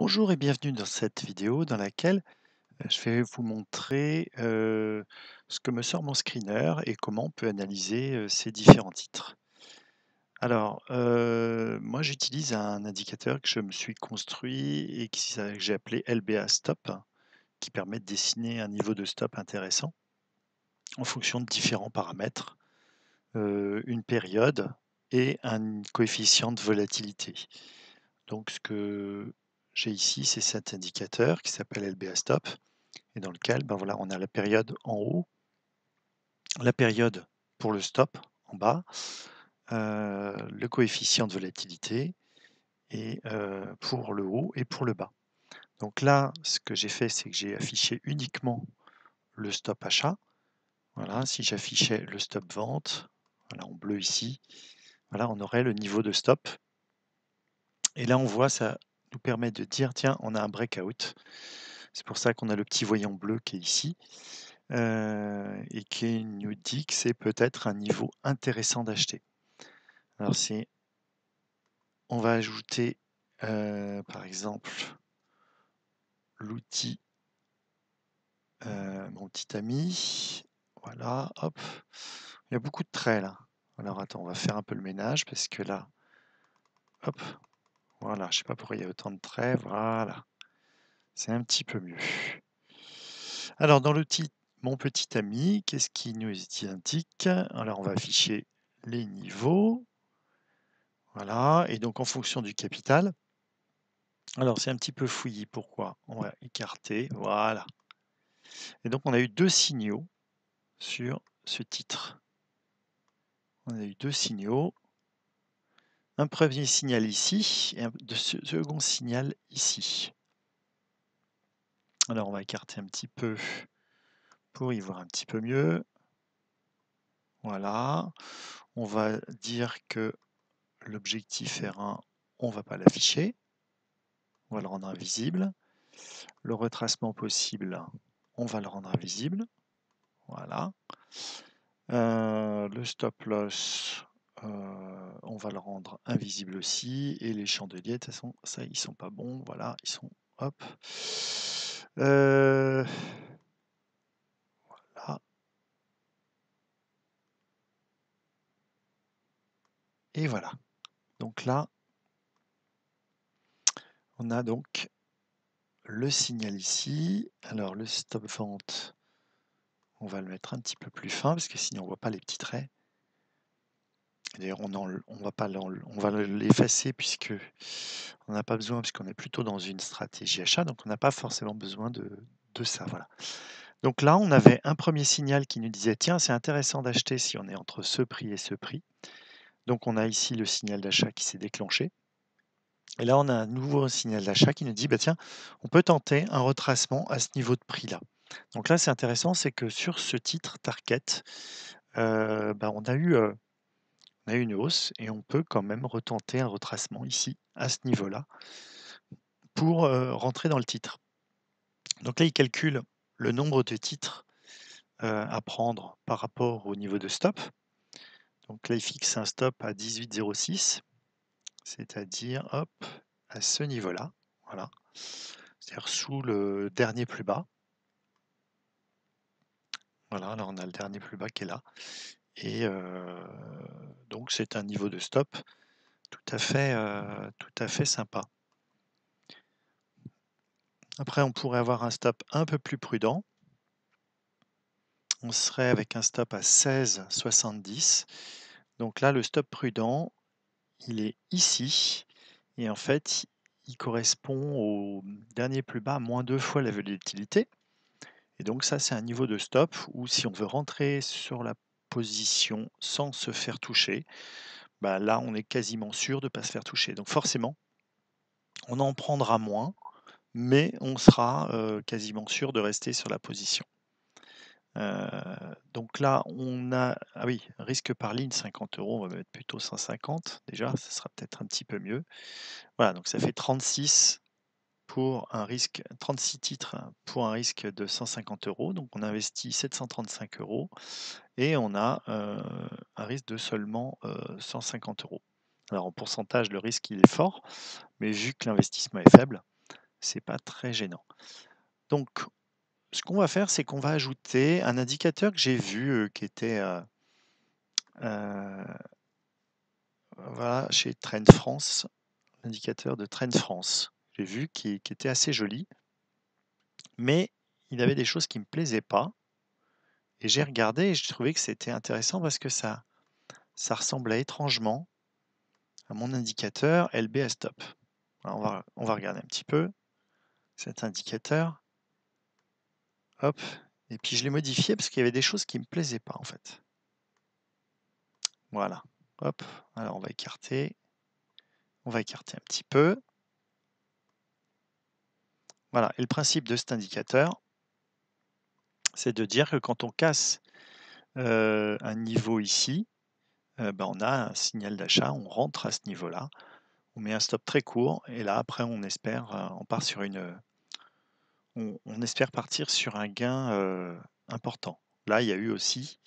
Bonjour et bienvenue dans cette vidéo dans laquelle je vais vous montrer ce que me sort mon screener et comment on peut analyser ces différents titres. Alors, moi j'utilise un indicateur que je me suis construit et que j'ai appelé LBA Stop, qui permet de dessiner un niveau de stop intéressant en fonction de différents paramètres, une période et un coefficient de volatilité. Donc ce que j'ai ici, c'est cet indicateur qui s'appelle LBA Stop et dans lequel, ben voilà, on a la période en haut, la période pour le stop en bas, le coefficient de volatilité et pour le haut et pour le bas. Donc là, ce que j'ai fait, c'est que j'ai affiché uniquement le stop achat. Voilà, si j'affichais le stop vente, voilà, en bleu ici, voilà, on aurait le niveau de stop. Et là, on voit, ça nous permet de dire, tiens, on a un breakout. C'est pour ça qu'on a le petit voyant bleu qui est ici. Et qui nous dit que c'est peut-être un niveau intéressant d'acheter. Alors on va ajouter par exemple l'outil mon petit ami, voilà, hop. Il y a beaucoup de traits là. Alors attends, on va faire un peu le ménage parce que là, hop, voilà, je sais pas pourquoi il y a autant de traits, voilà, c'est un petit peu mieux. Alors dans l'outil mon petit ami, qu'est-ce qui nous indique? Alors on va afficher les niveaux. Voilà, et donc en fonction du capital, alors c'est un petit peu fouillis, pourquoi? On va écarter, voilà. Et donc on a eu 2 signaux sur ce titre. On a eu 2 signaux. Un premier signal ici et un second signal ici. Alors on va écarter un petit peu pour y voir un petit peu mieux. Voilà. On va dire que l'objectif R1, on ne va pas l'afficher. On va le rendre invisible. Le retracement possible, on va le rendre invisible. Voilà. Le stop loss, on va le rendre invisible aussi. Et les chandeliers, de toute façon, ça, ils sont pas bons. Voilà, ils sont. Hop. Voilà. Et voilà. Donc là, on a donc le signal ici. Alors le stop vente, on va le mettre un petit peu plus fin parce que sinon on voit pas les petits traits. D'ailleurs, on va l'effacer puisque on n'a pas besoin, puisqu'on est plutôt dans une stratégie achat, donc on n'a pas forcément besoin de ça. Voilà. Donc là, on avait un premier signal qui nous disait tiens, c'est intéressant d'acheter si on est entre ce prix et ce prix. Donc on a ici le signal d'achat qui s'est déclenché. Et là, on a un nouveau signal d'achat qui nous dit bah, tiens, on peut tenter un retracement à ce niveau de prix-là. Donc là, c'est intéressant, c'est que sur ce titre Target, bah, on a eu une hausse et on peut quand même retenter un retracement ici, à ce niveau-là, pour rentrer dans le titre. Donc là, il calcule le nombre de titres à prendre par rapport au niveau de stop. Donc là, il fixe un stop à 18,06, c'est-à-dire hop, à ce niveau-là. Voilà. C'est-à-dire sous le dernier plus bas. Voilà, là on a le dernier plus bas qui est là. Et donc c'est un niveau de stop tout à fait sympa. Après, on pourrait avoir un stop un peu plus prudent. On serait avec un stop à 16,70. Donc là, le stop prudent, il est ici. Et en fait, il correspond au dernier plus bas, moins 2 fois la volatilité. Et donc ça, c'est un niveau de stop où si on veut rentrer sur la position sans se faire toucher, bah là, on est quasiment sûr de ne pas se faire toucher. Donc forcément, on en prendra moins, mais on sera quasiment sûr de rester sur la position. Donc là, on a, ah oui, risque par ligne 50 €, on va mettre plutôt 150 déjà, ça sera peut-être un petit peu mieux. Voilà, donc ça fait 36 pour un risque, 36 titres pour un risque de 150 €. Donc on investit 735 € et on a un risque de seulement 150 €. Alors en pourcentage, le risque il est fort, mais vu que l'investissement est faible, c'est pas très gênant. Donc, ce qu'on va faire, c'est qu'on va ajouter un indicateur que j'ai vu qui était voilà, chez Trend France, l'indicateur de Trend France. J'ai vu qui était assez joli, mais il avait des choses qui ne me plaisaient pas. Et j'ai regardé et j'ai trouvé que c'était intéressant parce que ça ressemblait étrangement à mon indicateur LBA Stop. Alors on va regarder un petit peu cet indicateur. Hop. Et puis je l'ai modifié parce qu'il y avait des choses qui ne me plaisaient pas en fait. Voilà. Hop. Alors on va écarter. On va écarter un petit peu. Voilà. Et le principe de cet indicateur, c'est de dire que quand on casse un niveau ici, ben, on a un signal d'achat, on rentre à ce niveau-là, on met un stop très court, et là après on espère, on part sur on espère partir sur un gain important. Là, il y a eu aussi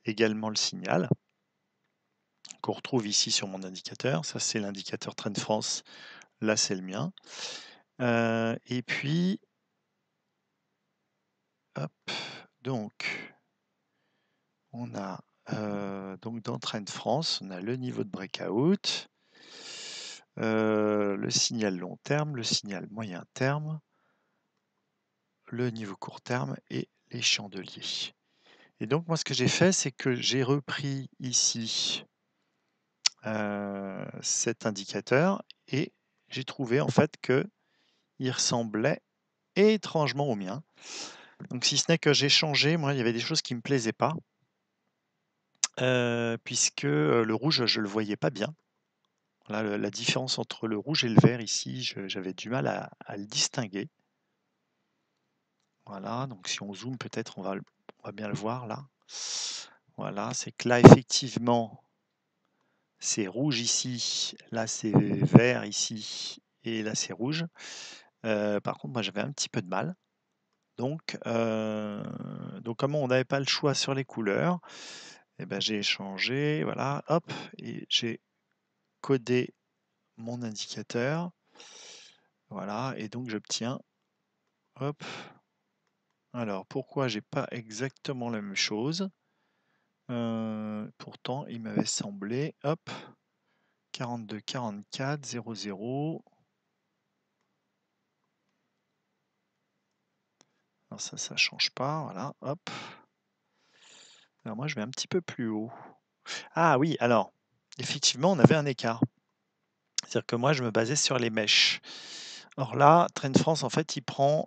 également le signal qu'on retrouve ici sur mon indicateur. Ça, c'est l'indicateur Trend France. Là, c'est le mien. Et puis, hop, donc, on a donc dans Trend France, on a le niveau de breakout, le signal long terme, le signal moyen terme, le niveau court terme et les chandeliers. Et donc, moi, ce que j'ai fait, c'est que j'ai repris ici cet indicateur et j'ai trouvé en fait qu'il ressemblait étrangement au mien. Donc, si ce n'est que j'ai changé, moi, il y avait des choses qui ne me plaisaient pas, puisque le rouge, je ne le voyais pas bien. Là, la différence entre le rouge et le vert ici, j'avais du mal à le distinguer. Voilà, donc si on zoome, peut-être on va bien le voir là. Voilà, c'est que là, effectivement, c'est rouge ici, là c'est vert ici, et là c'est rouge. Par contre, moi j'avais un petit peu de mal. Donc comme on n'avait pas le choix sur les couleurs, eh ben, j'ai changé, voilà, hop, et j'ai codé mon indicateur. Voilà, et donc j'obtiens, hop. Alors, pourquoi j'ai pas exactement la même chose? Pourtant, il m'avait semblé, hop, 42, 44, 00. Alors ça change pas, voilà, hop. Alors moi, je vais un petit peu plus haut. Ah oui, alors, effectivement, on avait un écart. C'est-à-dire que moi, je me basais sur les mèches. Or là, Trend France, en fait, il prend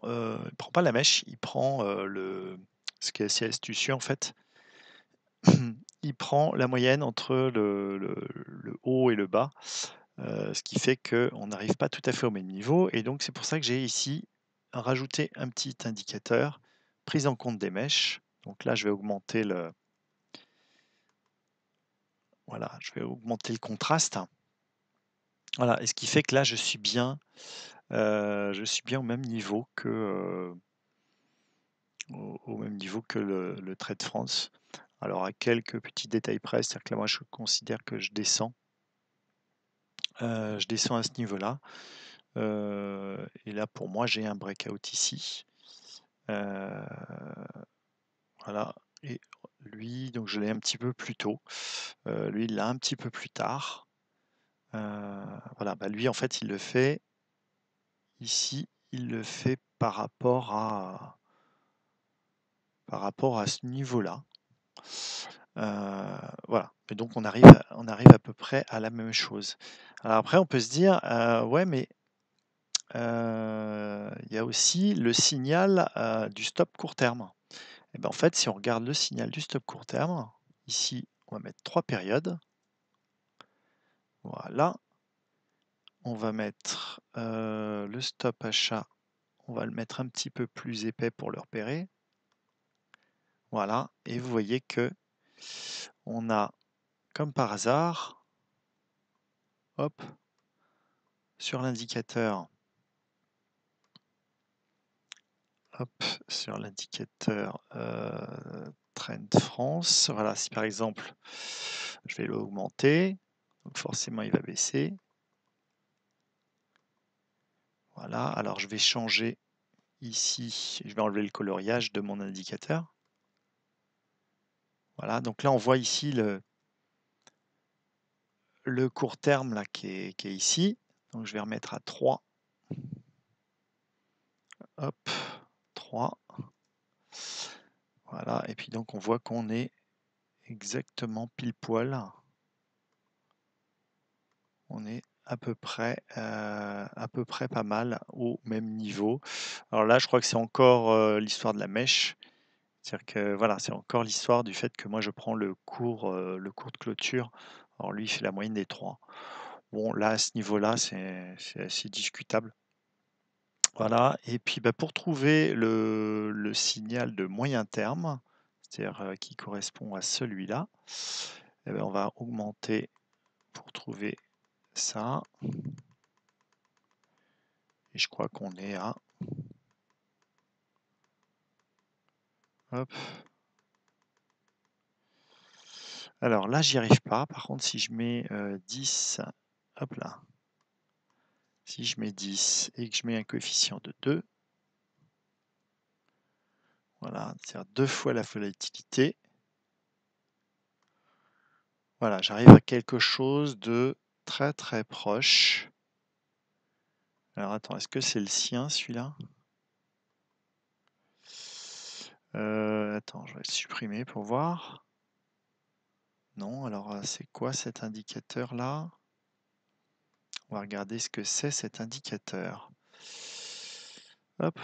pas la mèche, il prend ce qui est assez astucieux, en fait. Il prend la moyenne entre le haut et le bas, ce qui fait qu'on n'arrive pas tout à fait au même niveau. Et donc, c'est pour ça que j'ai ici rajouté un petit indicateur, prise en compte des mèches. Donc là, je vais augmenter voilà, je vais augmenter le contraste. Voilà, et ce qui fait que là, je suis bien au même niveau que, au même niveau que le Trade France. Alors, à quelques petits détails près, c'est-à-dire que là, moi, je considère que je descends à ce niveau-là. Et là, pour moi, j'ai un breakout ici. Voilà. Et lui, donc je l'ai un petit peu plus tôt. Lui, il l'a un petit peu plus tard. Voilà, bah lui, en fait, il le fait ici, il le fait par rapport à ce niveau-là. Voilà. Et donc on arrive à peu près à la même chose. Alors après, on peut se dire, ouais, mais il y a aussi le signal du stop court terme. Et ben en fait, si on regarde le signal du stop court terme, ici, on va mettre 3 périodes. Voilà. On va mettre le stop achat, on va le mettre un petit peu plus épais pour le repérer. Voilà. Et vous voyez que on a, comme par hasard, hop, sur l'indicateur, Trend France. Voilà, si par exemple, je vais l'augmenter, donc forcément il va baisser. Voilà, alors je vais changer ici, je vais enlever le coloriage de mon indicateur. Voilà, donc là on voit ici le court terme là, qui est ici. Donc je vais remettre à 3. Hop, 3. Voilà, et puis donc on voit qu'on est exactement pile poil. On est à peu près pas mal au même niveau. Alors là, je crois que c'est encore l'histoire de la mèche. C'est-à-dire que voilà, c'est encore l'histoire du fait que moi je prends le cours de clôture. Alors lui, il fait la moyenne des 3. Bon, là, à ce niveau-là, c'est assez discutable. Voilà, et puis bah, pour trouver le signal de moyen terme, c'est-à-dire qui correspond à celui-là, eh ben, on va augmenter pour trouver ça. Et je crois qu'on est à... Hop. Alors là, j'y arrive pas. Par contre, si je mets 10, hop là. Si je mets 10 et que je mets un coefficient de 2, voilà, c'est-à-dire 2 fois la volatilité, voilà, j'arrive à quelque chose de très très proche. Alors attends, est-ce que c'est le sien celui-là? Attends, je vais le supprimer pour voir. Non, alors c'est quoi cet indicateur-là? On va regarder ce que c'est cet indicateur. Hop.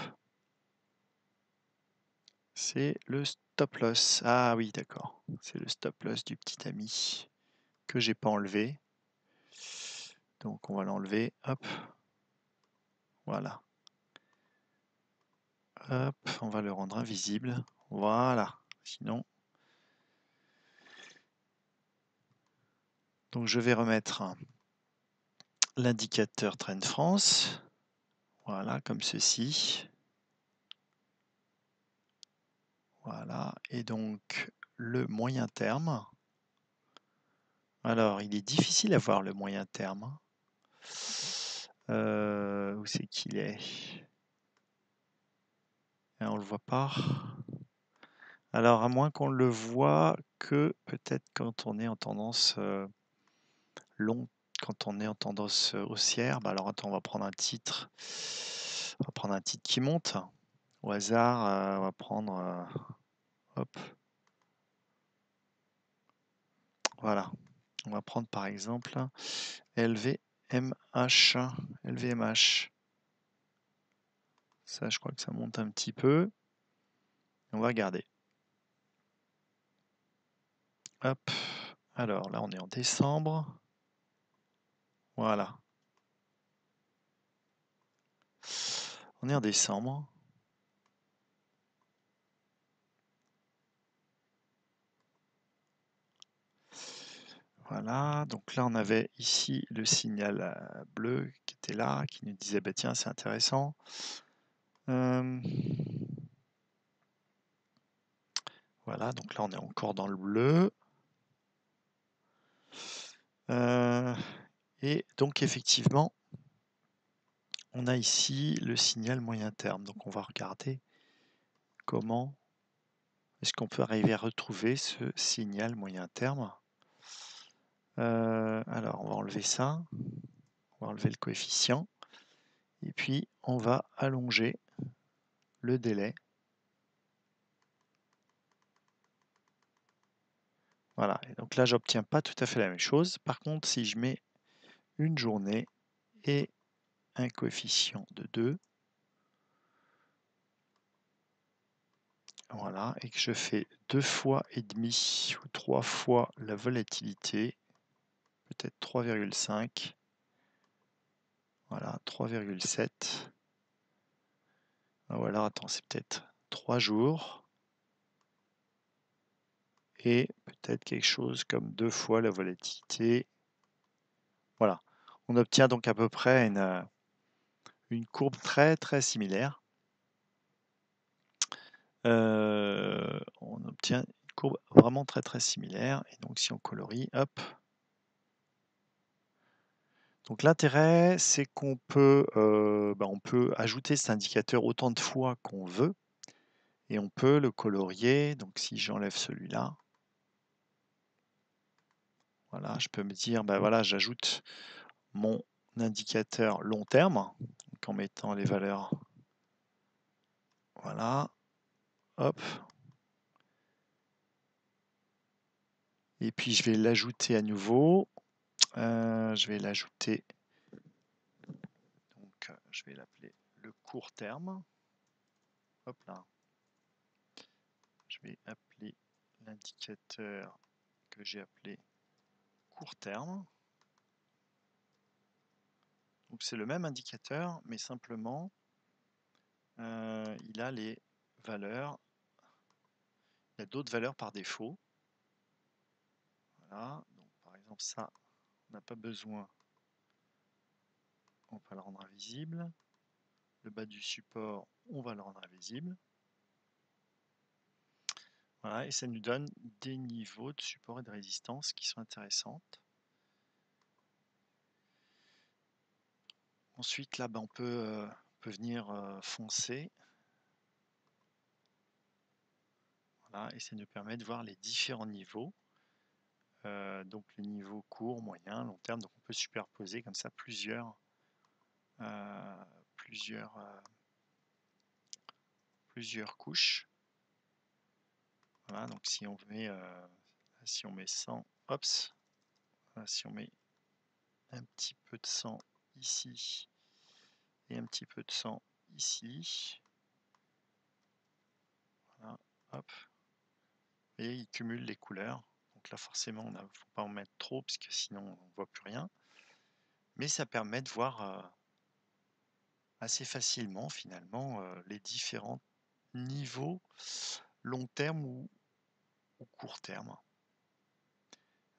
C'est le stop loss. Ah oui, d'accord. C'est le stop loss du petit ami que j'ai pas enlevé. Donc on va l'enlever. Hop. Voilà. Hop, on va le rendre invisible. Voilà. Sinon. Donc je vais remettre l'indicateur Trend France. Voilà, comme ceci. Voilà. Et donc le moyen terme. Alors, il est difficile à voir le moyen terme. Où c'est qu'il est? On ne le voit pas. Alors, à moins qu'on le voit que peut-être quand on est en tendance long, quand on est en tendance haussière. Bah alors, attends, on va prendre un titre. On va prendre un titre qui monte. Au hasard, on va prendre. Hop. Voilà. On va prendre par exemple LVMH. LVMH. Ça, je crois que ça monte un petit peu. On va regarder. Hop. Alors là, on est en décembre. Voilà. On est en décembre. Voilà, donc là on avait ici le signal bleu qui était là, qui nous disait bah tiens c'est intéressant. Voilà, donc là on est encore dans le bleu. Et donc effectivement, on a ici le signal moyen terme. Donc on va regarder comment est-ce qu'on peut arriver à retrouver ce signal moyen terme. Alors on va enlever ça, on va enlever le coefficient, et puis on va allonger le délai. Voilà, et donc là j'obtiens pas tout à fait la même chose. Par contre, si je mets une journée et un coefficient de 2, voilà, et que je fais 2 fois et demi ou 3 fois la volatilité, peut-être 3,5, voilà, 3,7. Ou alors, attends, c'est peut-être 3 jours et peut-être quelque chose comme 2 fois la volatilité. Voilà, on obtient donc à peu près une courbe très très similaire. On obtient une courbe vraiment très très similaire. Et donc si on colorie, hop. Donc l'intérêt, c'est qu'on peut, on peut ajouter cet indicateur autant de fois qu'on veut et on peut le colorier. Donc si j'enlève celui-là, voilà, je peux me dire, voilà, j'ajoute mon indicateur long terme, donc en mettant les valeurs, voilà, hop. Et puis je vais l'ajouter à nouveau. Je vais l'ajouter, donc je vais l'appeler le court terme. Hop là. Je vais appeler l'indicateur que j'ai appelé court terme. Donc c'est le même indicateur, mais simplement il a les valeurs. Il y a d'autres valeurs par défaut. Voilà. Donc par exemple ça, on n'a pas besoin. On va le rendre invisible. Le bas du support, on va le rendre invisible. Voilà, et ça nous donne des niveaux de support et de résistance qui sont intéressantes. Ensuite, là, on peut venir foncer. Voilà, et ça nous permet de voir les différents niveaux. Donc les niveaux court, moyen, long terme. Donc on peut superposer comme ça plusieurs couches. Voilà, donc si on met 100, hop, si on met un petit peu de 100 ici et un petit peu de 100 ici, voilà, hop, et il cumule les couleurs. Donc là forcément il ne faut pas en mettre trop parce que sinon on ne voit plus rien, mais ça permet de voir assez facilement finalement les différents niveaux long terme ou court terme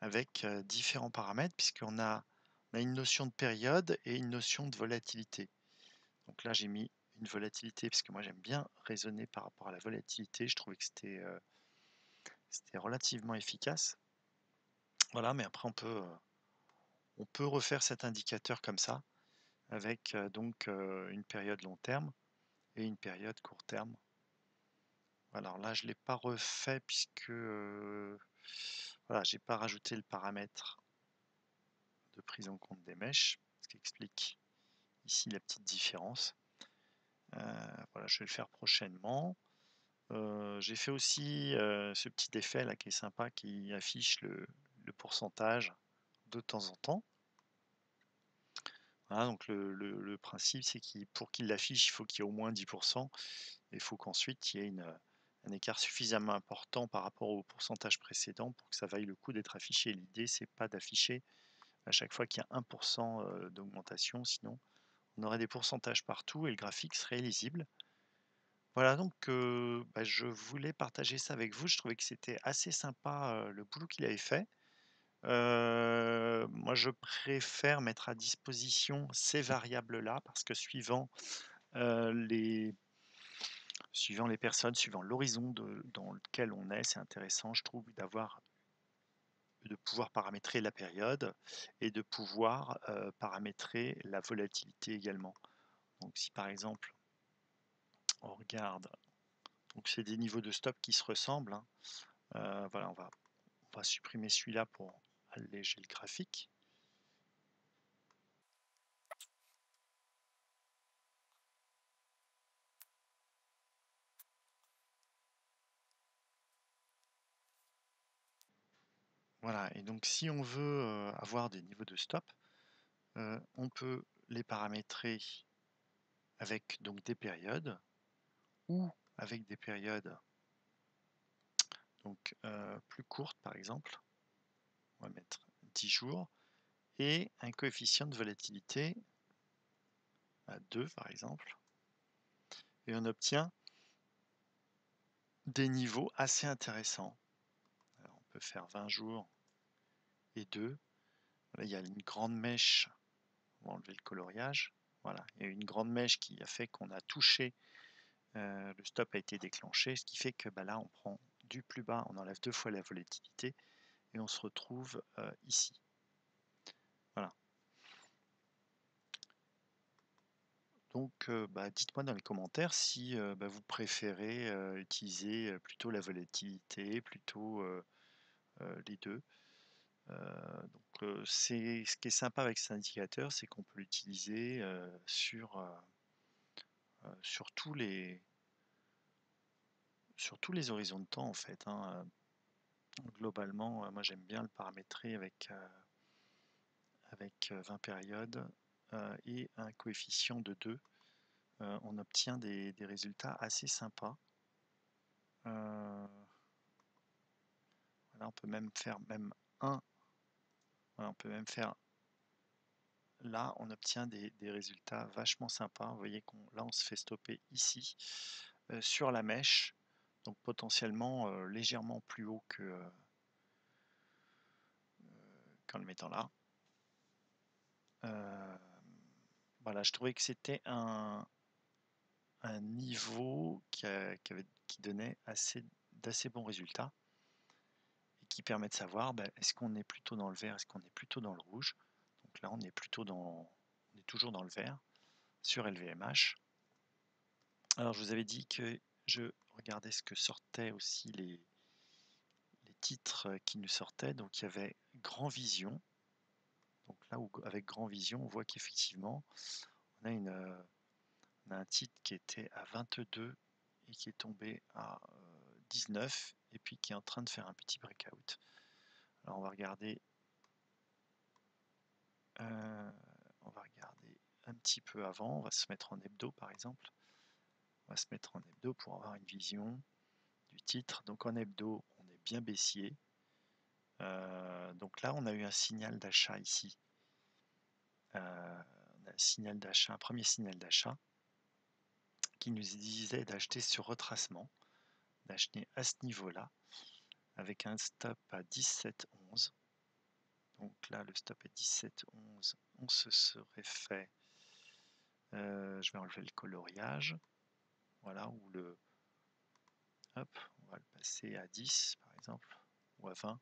avec différents paramètres puisqu'on a une notion de période et une notion de volatilité. Donc là j'ai mis une volatilité parce que moi j'aime bien raisonner par rapport à la volatilité, je trouvais que c'était relativement efficace. Voilà, mais après on peut refaire cet indicateur comme ça avec donc une période long terme et une période court terme. Alors là, je ne l'ai pas refait puisque voilà, j'ai pas rajouté le paramètre de prise en compte des mèches, ce qui explique ici la petite différence. Voilà, je vais le faire prochainement. J'ai fait aussi ce petit effet là qui est sympa, qui affiche le pourcentage de temps en temps. Voilà, donc le principe, c'est pour qu'il l'affiche, il faut qu'il y ait au moins 10%. Et il faut qu'ensuite il y ait un écart suffisamment important par rapport au pourcentage précédent pour que ça vaille le coup d'être affiché. L'idée, c'est pas d'afficher à chaque fois qu'il y a 1% d'augmentation, sinon on aurait des pourcentages partout et le graphique serait illisible. Voilà, donc je voulais partager ça avec vous. Je trouvais que c'était assez sympa le boulot qu'il avait fait. Moi, je préfère mettre à disposition ces variables-là parce que suivant les personnes, suivant l'horizon dans lequel on est, c'est intéressant, je trouve, de pouvoir paramétrer la période et de pouvoir paramétrer la volatilité également. Donc si par exemple, on regarde, donc c'est des niveaux de stop qui se ressemblent, hein. Voilà, on va supprimer celui-là pour alléger le graphique. Voilà, et donc si on veut avoir des niveaux de stop, on peut les paramétrer avec donc des périodes ou avec des périodes donc plus courtes par exemple. On va mettre 10 jours et un coefficient de volatilité à 2 par exemple. Et on obtient des niveaux assez intéressants. Alors, on peut faire 20 jours et 2. Là, il y a une grande mèche. On va enlever le coloriage. Voilà, il y a une grande mèche qui a fait qu'on a touché, le stop a été déclenché, ce qui fait que là on prend du plus bas, on enlève 2 fois la volatilité et on se retrouve ici. Voilà. Donc, dites-moi dans les commentaires si, vous préférez, utiliser, plutôt la volatilité, plutôt, les 2. C'est ce qui est sympa avec cet indicateur, c'est qu'on peut l'utiliser, sur tous les horizons de temps en fait, hein. Globalement, moi j'aime bien le paramétrer avec 20 périodes, et un coefficient de 2. On obtient des résultats assez sympas. Voilà, on peut même faire même 1. Voilà, on peut même faire là, on obtient des résultats vachement sympas. Vous voyez qu'on là, on se fait stopper ici, sur la mèche, donc potentiellement, légèrement plus haut qu'en le mettant là. Voilà, je trouvais que c'était un niveau qui donnait d'assez bons résultats et qui permet de savoir, est-ce qu'on est plutôt dans le vert, est-ce qu'on est plutôt dans le rouge. Donc là, on est toujours dans le vert sur LVMH. Alors, je vous avais dit que je regardais ce que sortaient aussi les titres qui nous sortaient. Donc, il y avait Grand Vision. Donc là, avec Grand Vision, on voit qu'effectivement, on a un titre qui était à 22 et qui est tombé à 19 et puis qui est en train de faire un petit breakout. Alors, on va regarder un petit peu avant. On va se mettre en hebdo, par exemple. On va se mettre en hebdo pour avoir une vision du titre. Donc en hebdo, on est bien baissier. Donc là, on a eu un signal d'achat ici. On a un premier signal d'achat qui nous disait d'acheter sur retracement, d'acheter à ce niveau-là, avec un stop à 17,11. Donc là, le stop est 17,11. On se serait fait... je vais enlever le coloriage. Voilà, ou le... Hop, on va le passer à 10, par exemple, ou à 20.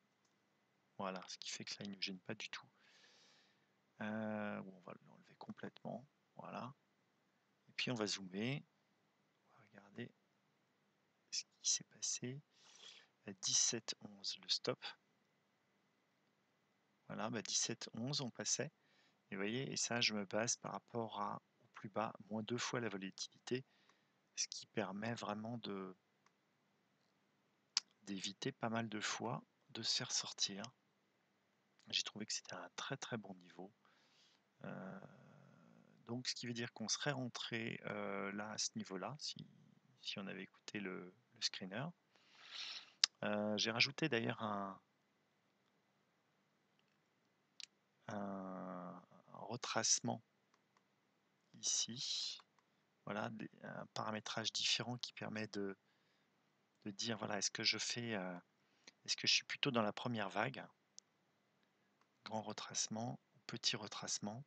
Voilà, ce qui fait que là, il ne nous gêne pas du tout. On va l'enlever complètement. Voilà. Et puis, on va zoomer. On va regarder ce qui s'est passé. À 17,11, le stop. Voilà, 17,11, on passait. Et vous voyez, et ça, je me base par rapport au plus bas, moins 2 fois la volatilité, ce qui permet vraiment d'éviter pas mal de fois de se faire sortir. J'ai trouvé que c'était un très très bon niveau. Donc, ce qui veut dire qu'on serait rentré là à ce niveau-là, si on avait écouté le screener. J'ai rajouté d'ailleurs un retracement ici. Voilà, un paramétrage différent qui permet de dire voilà, est-ce que je suis plutôt dans la première vague, grand retracement ou petit retracement.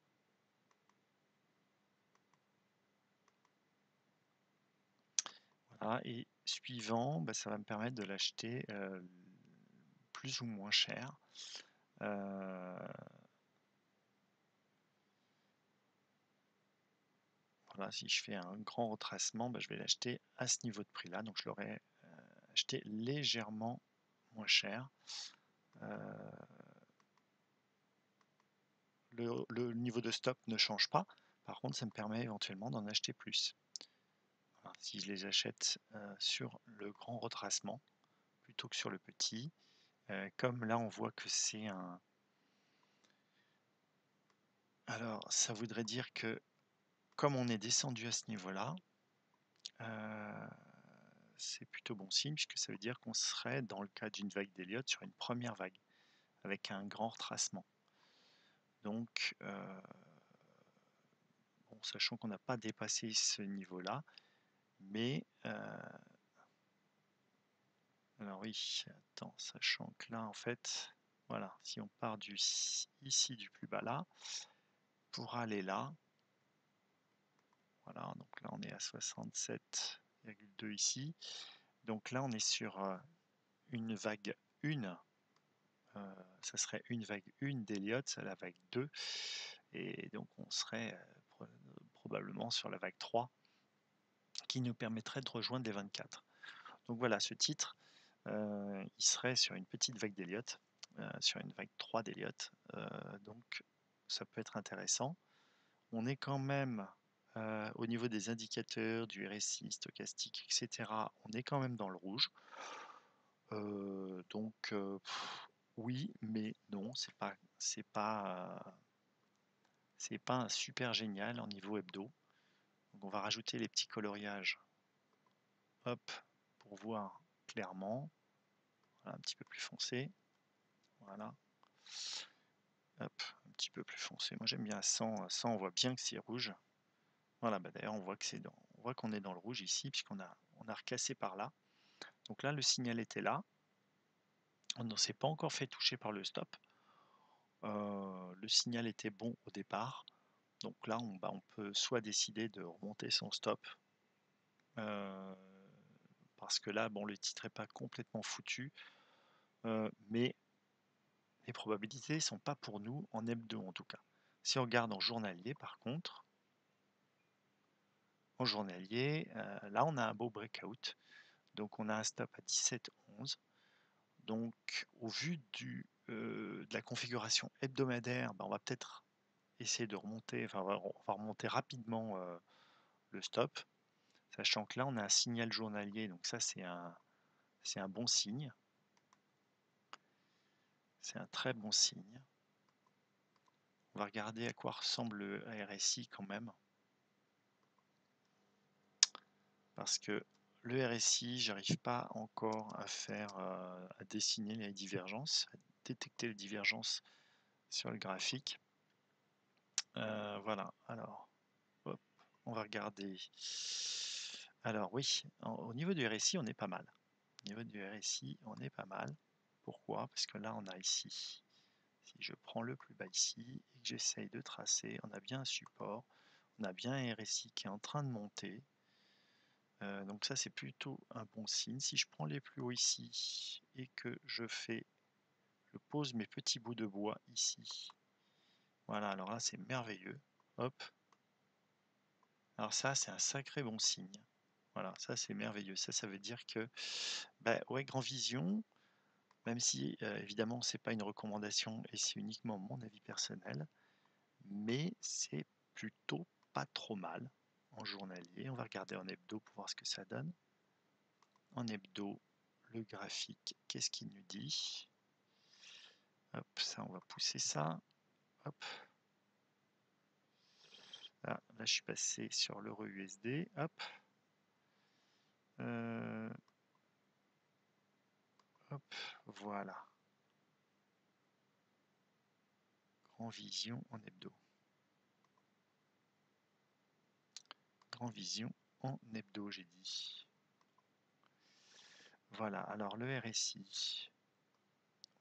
Voilà, et suivant, ça va me permettre de l'acheter plus ou moins cher. Voilà, si je fais un grand retracement, je vais l'acheter à ce niveau de prix là, donc je l'aurais acheté légèrement moins cher. Le niveau de stop ne change pas, par contre ça me permet éventuellement d'en acheter plus. Voilà, si je les achète sur le grand retracement plutôt que sur le petit, comme là on voit que c'est un... Alors ça voudrait dire que comme on est descendu à ce niveau-là, c'est plutôt bon signe, puisque ça veut dire qu'on serait dans le cas d'une vague d'Elliott sur une première vague, avec un grand retracement. Donc, bon, sachant qu'on n'a pas dépassé ce niveau-là, mais... alors oui, attends, sachant que là, en fait, voilà, si on part ici du plus bas là, pour aller là, voilà, donc là on est à 67,2 ici, donc là on est sur une vague 1, ça serait une vague 1 d'Elliott, la vague 2, et donc on serait probablement sur la vague 3 qui nous permettrait de rejoindre les 24. Donc voilà, ce titre, il serait sur une petite vague d'Elliott, sur une vague 3 d'Elliott, donc ça peut être intéressant. On est quand même au niveau des indicateurs, du RSI, stochastique, etc., on est quand même dans le rouge. Donc oui, mais non, c'est pas un super génial en niveau hebdo. Donc on va rajouter les petits coloriages, hop, pour voir clairement. Voilà, un petit peu plus foncé. Voilà. Hop, un petit peu plus foncé. Moi j'aime bien à 100. À 100, on voit bien que c'est rouge. Voilà, bah d'ailleurs on voit qu'on est dans le rouge ici, puisqu'on a recassé par là. Donc là, le signal était là. On ne s'est pas encore fait toucher par le stop. Le signal était bon au départ. Donc là, on peut soit décider de remonter son stop, parce que là, bon, le titre n'est pas complètement foutu, mais les probabilités ne sont pas pour nous en hebdo en tout cas. Si on regarde en journalier, par contre, en journalier, là, on a un beau breakout. Donc on a un stop à 17,11. Donc au vu de la configuration hebdomadaire, ben, on va peut-être essayer de remonter, enfin on va remonter rapidement le stop, sachant que là on a un signal journalier, donc ça c'est un bon signe. C'est un très bon signe. On va regarder à quoi ressemble le RSI quand même. Parce que le RSI, j'arrive pas encore à dessiner les divergences, à détecter les divergences sur le graphique. Voilà, alors, hop, on va regarder. Alors oui, au niveau du RSI, on est pas mal. Au niveau du RSI, on est pas mal. Pourquoi? Parce que là, on a ici, si je prends le plus bas ici, et que j'essaye de tracer, on a bien un support, on a bien un RSI qui est en train de monter. Donc ça, c'est plutôt un bon signe. Si je prends les plus hauts ici, et que je pose mes petits bouts de bois ici, voilà, alors là, c'est merveilleux. Hop. Alors ça, c'est un sacré bon signe. Voilà, ça c'est merveilleux. Ça veut dire que, bah, ouais, Grand Vision, même si évidemment c'est pas une recommandation et c'est uniquement mon avis personnel, mais c'est plutôt pas trop mal en journalier. On va regarder en hebdo pour voir ce que ça donne. En hebdo, le graphique, qu'est-ce qu'il nous dit? Hop, ça, on va pousser ça. Hop. Là, je suis passé sur l'euro USD. Hop. Hop, voilà. Grand Vision en hebdo. Grand Vision en hebdo, j'ai dit. Voilà, alors le RSI.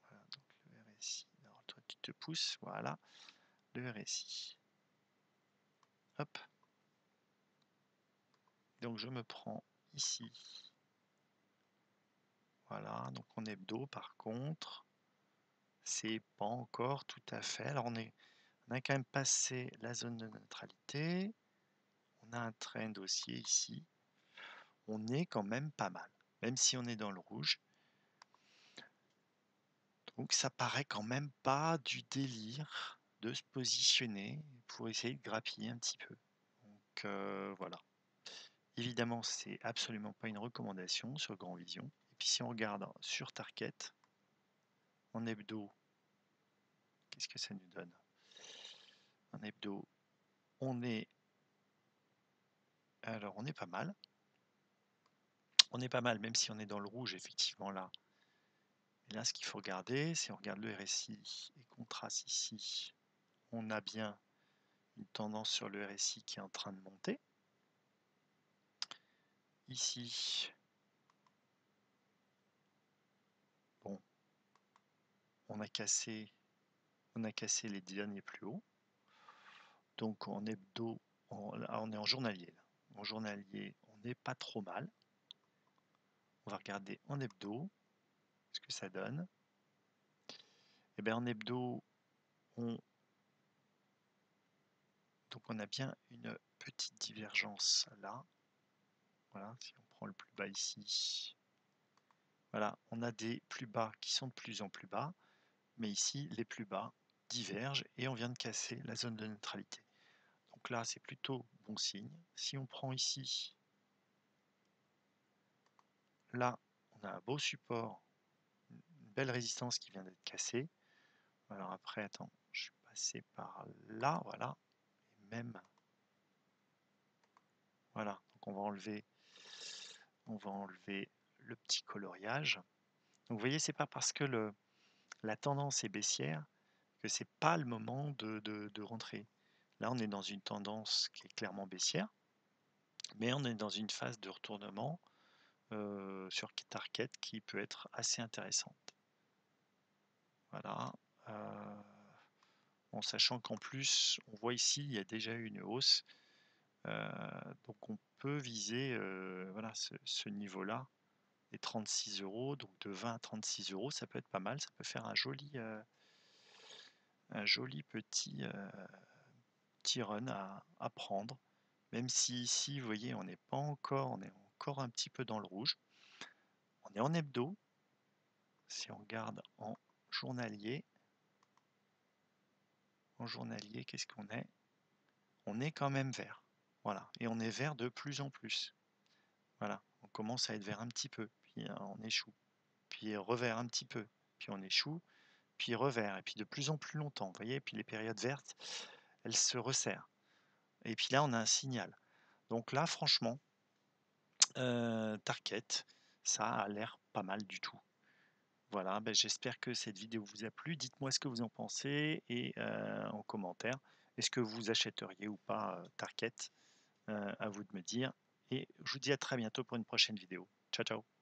Voilà, donc le RSI. Alors toi, tu te pousses, voilà. Le RSI. Hop. Donc je me prends ici. Voilà, donc en hebdo, par contre, c'est pas encore tout à fait. Alors on a quand même passé la zone de neutralité. On a un trend haussier ici. On est quand même pas mal, même si on est dans le rouge. Donc ça paraît quand même pas du délire de se positionner pour essayer de grappiller un petit peu. Donc voilà. Évidemment, c'est absolument pas une recommandation sur Grand Vision. Et puis si on regarde sur Target, en hebdo, qu'est-ce que ça nous donne? En hebdo, on est pas mal. On est pas mal, même si on est dans le rouge, effectivement, là. Et là, ce qu'il faut regarder, c'est on regarde le RSI et qu'on trace ici. On a bien une tendance sur le RSI qui est en train de monter. Ici, bon, on a cassé les derniers plus hauts. Donc en hebdo, on est en journalier. Là. En journalier, on n'est pas trop mal. On va regarder en hebdo ce que ça donne. Et bien en hebdo, on Donc on a bien une petite divergence là. Voilà, si on prend le plus bas ici, voilà, on a des plus bas qui sont de plus en plus bas, mais ici les plus bas divergent et on vient de casser la zone de neutralité. Donc là c'est plutôt bon signe. Si on prend ici, là on a un beau support, une belle résistance qui vient d'être cassée. Alors après, attends, je suis passé par là, voilà, et même, voilà, donc on va enlever le petit coloriage. Donc vous voyez, c'est pas parce que la tendance est baissière que c'est pas le moment de rentrer. Là, on est dans une tendance qui est clairement baissière, mais on est dans une phase de retournement sur Target qui peut être assez intéressante. Voilà. En sachant qu'en plus, on voit ici, il y a déjà eu une hausse. Donc on peut viser voilà, ce niveau-là, les 36 euros, donc de 20 à 36 euros, ça peut être pas mal, ça peut faire un joli petit run à prendre, même si ici, vous voyez, on n'est pas encore, on est encore un petit peu dans le rouge. On est en hebdo, si on regarde en journalier, qu'est-ce qu'on est? On est quand même vert, voilà, et on est vert de plus en plus. Voilà, on commence à être vert un petit peu, puis on échoue, puis revers un petit peu, puis on échoue, puis revers, et puis de plus en plus longtemps, vous voyez, puis les périodes vertes, elles se resserrent. Et puis là, on a un signal. Donc là, franchement, Target, ça a l'air pas mal du tout. Voilà, ben, j'espère que cette vidéo vous a plu. Dites-moi ce que vous en pensez et en commentaire. Est-ce que vous achèteriez ou pas Target? À vous de me dire. Et je vous dis à très bientôt pour une prochaine vidéo. Ciao, ciao.